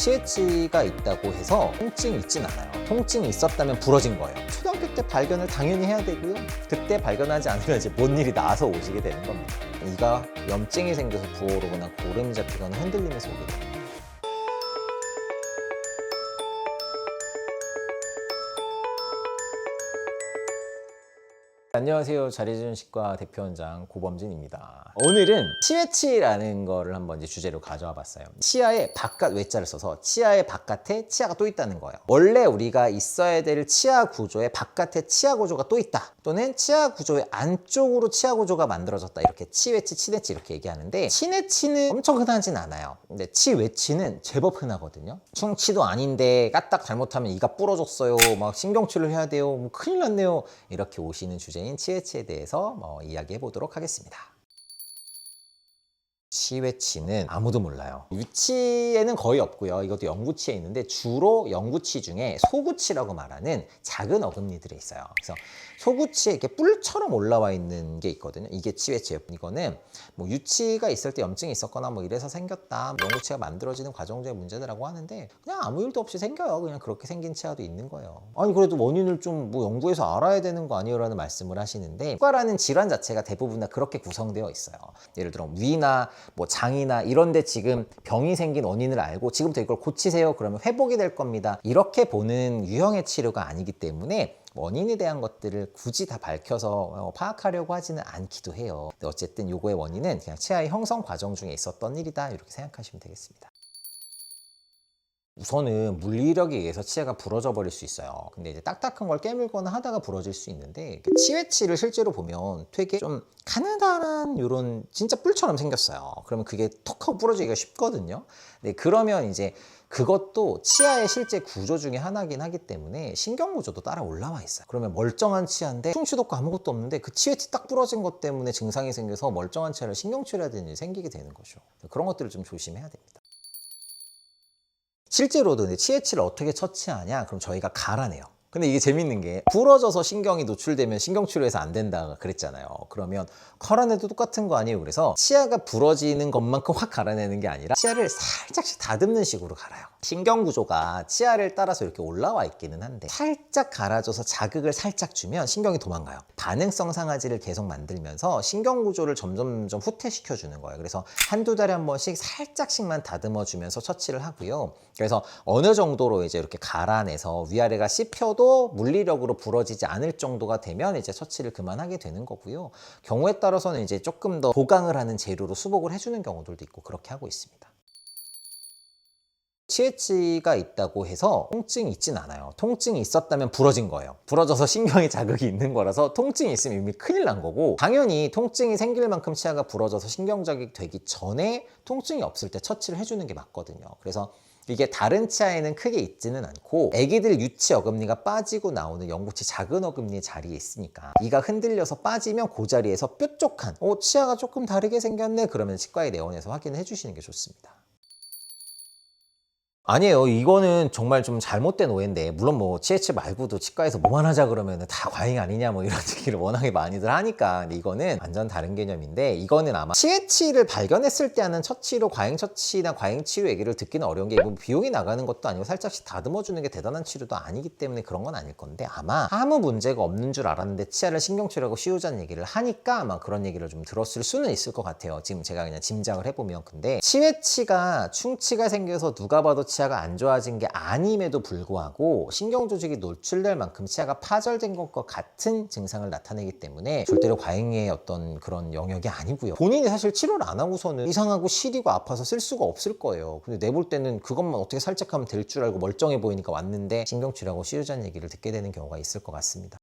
치외치가 있다고 해서 통증이 있진 않아요. 통증이 있었다면 부러진 거예요. 초등학교 때 발견을 당연히 해야 되고요. 그때 발견하지 않으면 이제 뭔 일이 나서 오시게 되는 겁니다. 이가 염증이 생겨서 부어오르거나 고름이 잡히거나 흔들리면서 오게 됩니다. 안녕하세요. 자리준식과 대표원장 고범진입니다. 오늘은 치외치라는 거를 한번 이제 주제로 가져와 봤어요. 치아의 바깥 외자를 써서 치아의 바깥에 치아가 또 있다는 거예요. 원래 우리가 있어야 될 치아 구조의 바깥에 치아 구조가 또 있다. 또는 치아 구조의 안쪽으로 치아 구조가 만들어졌다. 이렇게 치외치, 치내치 이렇게 얘기하는데, 치내치는 엄청 흔하진 않아요. 근데 치외치는 제법 흔하거든요. 충치도 아닌데 까딱 잘못하면 이가 부러졌어요. 막 신경치료를 해야 돼요. 뭐 큰일 났네요. 이렇게 오시는 주제인 치외치에 대해서 이야기해 보도록 하겠습니다. 치외치는 아무도 몰라요. 유치에는 거의 없고요. 이것도 영구치에 있는데, 주로 영구치 중에 소구치라고 말하는 작은 어금니들이 있어요. 그래서 소구치에 이렇게 뿔처럼 올라와 있는 게 있거든요. 이게 치외치예요. 이거는 뭐 유치가 있을 때 염증이 있었거나 뭐 이래서 생겼다, 영구치가 만들어지는 과정 중의 문제들라고 하는데, 그냥 아무 일도 없이 생겨요. 그냥 그렇게 생긴 치아도 있는 거예요. 아니 그래도 원인을 좀 뭐 연구해서 알아야 되는 거 아니에요? 라는 말씀을 하시는데, 치과라는 질환 자체가 대부분 다 그렇게 구성되어 있어요. 예를 들어 위나 뭐 장이나 이런데 지금 병이 생긴 원인을 알고 지금부터 이걸 고치세요 그러면 회복이 될 겁니다, 이렇게 보는 유형의 치료가 아니기 때문에 원인에 대한 것들을 굳이 다 밝혀서 파악하려고 하지는 않기도 해요. 근데 어쨌든 요거의 원인은 그냥 치아의 형성 과정 중에 있었던 일이다, 이렇게 생각하시면 되겠습니다. 우선은 물리력에 의해서 치아가 부러져 버릴 수 있어요. 근데 이제 딱딱한 걸 깨물거나 하다가 부러질 수 있는데, 치외치를 실제로 보면 되게 좀 가느다란 요런 진짜 뿔처럼 생겼어요. 그러면 그게 톡 하고 부러지기가 쉽거든요. 근데 그러면 이제 그것도 치아의 실제 구조 중에 하나긴 하기 때문에 신경 구조도 따라 올라와 있어요. 그러면 멀쩡한 치아인데 충치도 없고 아무것도 없는데 그 치외치 딱 부러진 것 때문에 증상이 생겨서 멀쩡한 치아를 신경치료해야 되는 일이 생기게 되는 거죠. 그런 것들을 좀 조심해야 됩니다. 실제로도 치외치를 어떻게 처치하냐? 그럼 저희가 갈아내요. 근데 이게 재밌는 게, 부러져서 신경이 노출되면 신경치료해서 안 된다 그랬잖아요. 그러면 갈아내도 똑같은 거 아니에요? 그래서 치아가 부러지는 것만큼 확 갈아내는 게 아니라 치아를 살짝씩 다듬는 식으로 갈아요. 신경 구조가 치아를 따라서 이렇게 올라와 있기는 한데, 살짝 갈아줘서 자극을 살짝 주면 신경이 도망가요. 반응성 상하지를 계속 만들면서 신경 구조를 점점 후퇴시켜 주는 거예요. 그래서 한두 달에 한 번씩 살짝씩만 다듬어 주면서 처치를 하고요. 그래서 어느 정도로 이제 이렇게 갈아내서 위아래가 씹혀도 물리력으로 부러지지 않을 정도가 되면 이제 처치를 그만하게 되는 거고요. 경우에 따라서는 이제 조금 더 보강을 하는 재료로 수복을 해주는 경우들도 있고 그렇게 하고 있습니다. 치외치가 있다고 해서 통증이 있진 않아요. 통증이 있었다면 부러진 거예요. 부러져서 신경에 자극이 있는 거라서 통증이 있으면 이미 큰일 난 거고, 당연히 통증이 생길 만큼 치아가 부러져서 신경자극이 되기 전에 통증이 없을 때 처치를 해주는 게 맞거든요. 그래서 이게 다른 치아에는 크게 있지는 않고, 애기들 유치 어금니가 빠지고 나오는 영구치 작은 어금니의 자리에 있으니까 이가 흔들려서 빠지면 그 자리에서 뾰족한 치아가 조금 다르게 생겼네 그러면 치과에 내원해서 확인을 해주시는 게 좋습니다. 아니에요. 이거는 정말 좀 잘못된 오해인데, 물론 뭐 치외치 말고도 치과에서 뭐만 하자 그러면 다 과잉 아니냐 뭐 이런 얘기를 워낙에 많이들 하니까. 근데 이거는 완전 다른 개념인데, 이거는 아마 치외치를 발견했을 때 하는 처치로 과잉 처치나 과잉 치료 얘기를 듣기는 어려운 게, 이건 비용이 나가는 것도 아니고 살짝씩 다듬어 주는 게 대단한 치료도 아니기 때문에 그런 건 아닐 건데, 아마 아무 문제가 없는 줄 알았는데 치아를 신경치료하고 씌우자는 얘기를 하니까 아마 그런 얘기를 좀 들었을 수는 있을 것 같아요. 지금 제가 그냥 짐작을 해보면. 근데 치외치가 충치가 생겨서 누가 봐도 치아가 안 좋아진 게 아님에도 불구하고 신경 조직이 노출될 만큼 치아가 파절된 것과 같은 증상을 나타내기 때문에 절대로 과잉의 어떤 그런 영역이 아니고요. 본인이 사실 치료를 안 하고서는 이상하고 시리고 아파서 쓸 수가 없을 거예요. 근데 내볼 때는 그것만 어떻게 살짝 하면 될 줄 알고 멀쩡해 보이니까 왔는데 신경치료하고 씌우자는 얘기를 듣게 되는 경우가 있을 것 같습니다.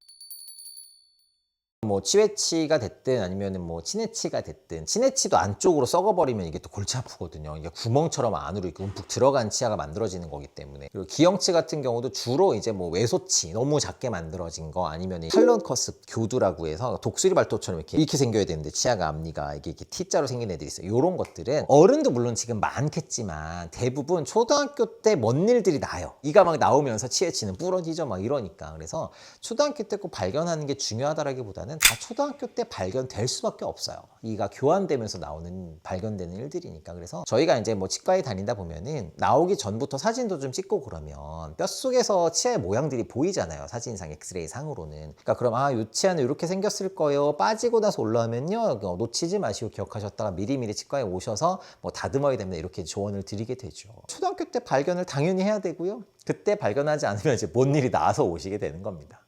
뭐 치외치가 됐든 아니면 뭐 치내치가 됐든, 치내치도 안쪽으로 썩어버리면 이게 또 골치 아프거든요. 이게 구멍처럼 안으로 이렇게 움푹 들어간 치아가 만들어지는 거기 때문에. 그리고 기형치 같은 경우도 주로 이제 뭐 외소치 너무 작게 만들어진 거, 아니면 탈런커스 교두라고 해서 독수리 발톱처럼 이렇게 생겨야 되는데 치아가 앞니가 이게 T자로 생긴 애들이 있어요. 이런 것들은 어른도 물론 지금 많겠지만 대부분 초등학교 때 뭔 일들이 나요. 이가 막 나오면서 치외치는 부러지죠 막 이러니까. 그래서 초등학교 때 꼭 발견하는 게 중요하다라기보다는 거는 다 초등학교 때 발견될 수밖에 없어요. 이가 교환되면서 나오는 발견되는 일들이니까. 그래서 저희가 이제 뭐 치과에 다니다 보면은 나오기 전부터 사진도 좀 찍고 그러면 뼛속에서 치아의 모양들이 보이잖아요. 사진상 엑스레이 상으로는. 그러니까 그럼 요 치아는 이렇게 생겼을 거예요. 빠지고 나서 올라오면요 놓치지 마시고 기억하셨다가 미리미리 치과에 오셔서 뭐 다듬어야 됩니다. 이렇게 조언을 드리게 되죠. 초등학교 때 발견을 당연히 해야 되고요. 그때 발견하지 않으면 이제 뭔 일이 나서 오시게 되는 겁니다.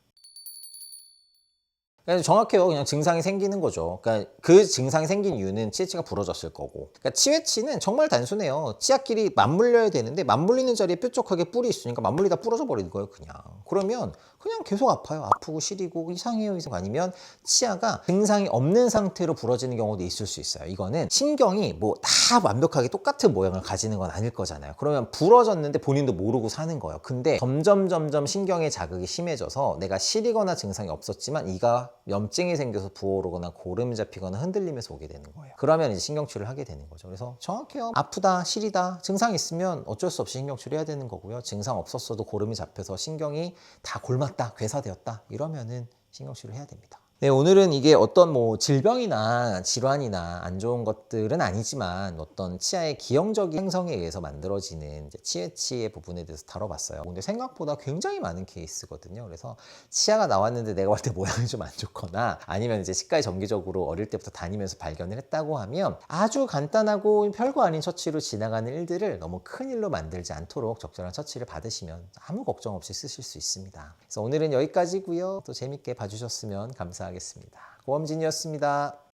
그냥 정확해요. 그냥 증상이 생기는 거죠. 그러니까 그 증상이 생긴 이유는 치해치가 부러졌을 거고. 그러니까 치해치는 정말 단순해요. 치아끼리 맞물려야 되는데 맞물리는 자리에 뾰족하게 뿔이 있으니까 맞물리다 부러져 버리는 거예요, 그냥. 그러면 그냥 계속 아파요. 아프고 시리고 이상해요. 아니면 치아가 증상이 없는 상태로 부러지는 경우도 있을 수 있어요. 이거는 신경이 뭐 다 완벽하게 똑같은 모양을 가지는 건 아닐 거잖아요. 그러면 부러졌는데 본인도 모르고 사는 거예요. 근데 점점 신경의 자극이 심해져서 내가 시리거나 증상이 없었지만 이가 염증이 생겨서 부어오르거나 고름이 잡히거나 흔들리면서 오게 되는 거예요. 그러면 이제 신경치료를 하게 되는 거죠. 그래서 정확해요. 아프다, 시리다, 증상 있으면 어쩔 수 없이 신경치료 해야 되는 거고요. 증상 없었어도 고름이 잡혀서 신경이 다 골맞다, 괴사되었다 이러면은 신경치료 해야 됩니다. 네, 오늘은 이게 어떤 뭐 질병이나 질환이나 안 좋은 것들은 아니지만 어떤 치아의 기형적인 행성에 의해서 만들어지는 이제 치해치의 부분에 대해서 다뤄봤어요. 근데 생각보다 굉장히 많은 케이스거든요. 그래서 치아가 나왔는데 내가 볼 때 모양이 좀 안 좋거나 아니면 이제 치과에 정기적으로 어릴 때부터 다니면서 발견을 했다고 하면 아주 간단하고 별거 아닌 처치로 지나가는 일들을 너무 큰 일로 만들지 않도록 적절한 처치를 받으시면 아무 걱정 없이 쓰실 수 있습니다. 그래서 오늘은 여기까지고요. 또 재밌게 봐주셨으면 감사하겠습니다. 고범진이었습니다.